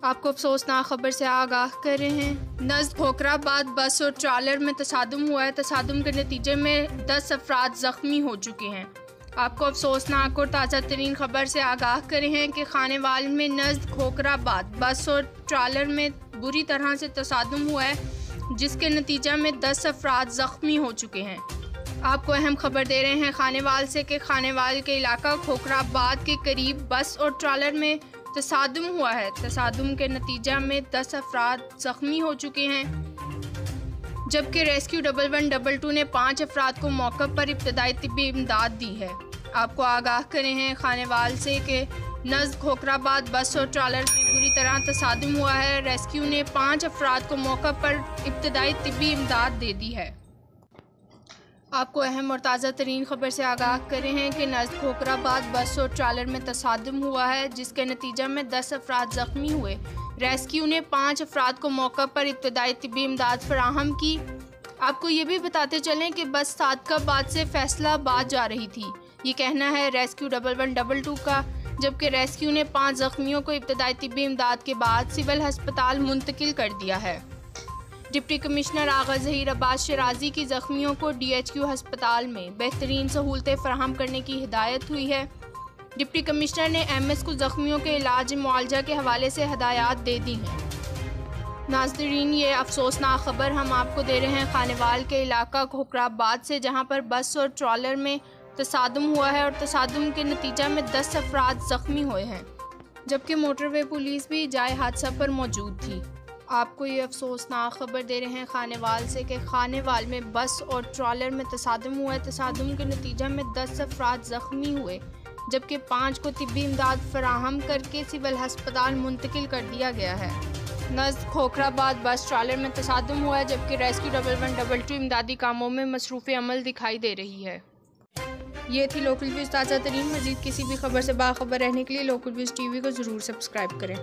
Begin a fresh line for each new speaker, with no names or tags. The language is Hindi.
आपको अफसोसनाक खबर से आगाह कर रहे हैं। नज़द खोखराबाद बस और ट्रालर में तसादुम हुआ है। तसादुम के नतीजे में 10 अफराद ज़ख्मी हो चुके हैं। आपको अफसोसनाक और ताज़ा तरीन खबर से आगाह कर रहे हैं कि खानेवाल में नज़द खोखराबाद बस और ट्रालर में बुरी तरह से तसादुम हुआ है, जिसके नतीजा में 10 अफराद ज़ख्मी हो चुके हैं। आपको अहम खबर दे रहे हैं खानेवाल से कि खानेवाल के इलाका खोखराबाद के करीब बस और ट्रालर में तसादुम हुआ है। तसादुम के नतीजा में 10 अफराद ज़ख्मी हो चुके हैं, जबकि रेस्क्यू 1122 ने 5 अफराद को मौके पर इब्तदाई तिब्बी इमदाद दी है। आपको आगाह करे हैं खानेवाल से कि नज़द खोखराबाद बस और ट्रालर में बुरी तरह तसादुम हुआ है। रेस्क्यू ने 5 अफराद को मौके पर इब्तदाई तिब्बी इमदाद दे दी है। आपको अहम और ताज़ा तरीन खबर से आगाह करें हैं कि नज़द खोखराबाद बस और ट्रालर में तसादुम हुआ है, जिसके नतीजे में 10 अफराद ज़ख्मी हुए। रेस्क्यू ने 5 अफराद को मौके पर इब्तदाई तिब्बी इमदाद फराहम की। आपको ये भी बताते चलें कि बस सादकाबाद से फैसलाबाद जा रही थी। ये कहना है रेस्क्यू 1122 का, जबकि रेस्क्यू ने 5 ज़ख्मियों को इब्तदाई तिब्बी इमदाद के बाद सिविल हस्पताल मुंतकिल कर दिया है। डिप्टी कमिश्नर आगा ज़हीर अब्बास शराजी की ज़ख्मियों को DHQ हस्पताल में बेहतरीन सहूलतें फराहम करने की हिदायत हुई है। डिप्टी कमिश्नर ने MS को ज़ख्मियों के इलाज मुआवजा के हवाले से हिदायत दे दी हैं। नाज़रीन, ये अफसोसनाक खबर हम आपको दे रहे हैं खानेवाल के इलाका खोखराबाद से, जहाँ पर बस और ट्रॉलर में तसादुम हुआ है और तसादुम के नतीजा में 10 अफराद ज़ख्मी हुए हैं, जबकि मोटरवे पुलिस भी जाए हादसा पर मौजूद थी। आपको ये अफसोसनाक खबर दे रहे हैं खानेवाल से कि खानेवाल में बस और ट्रॉलर में तसादुम हुआ है। तसादुम के नतीजा में 10 अफराद ज़ख्मी हुए, जबकि 5 को तिब्बी इमदाद फराहम करके सिविल हस्पताल मुंतकिल कर दिया गया है। नज़द खोखराबाद बस ट्रॉलर में तसादुम हुआ है, जबकि रेस्क्यू 1122 इमदादी कामों में मसरूफ़ अमल दिखाई दे रही है। ये थी लोकल व्यूज़ ताज़ा तरीन। मज़ीद किसी भी खबर से बाखबर रहने के लिए लोकल व्यूज़ TV को ज़रूर सब्सक्राइब करें।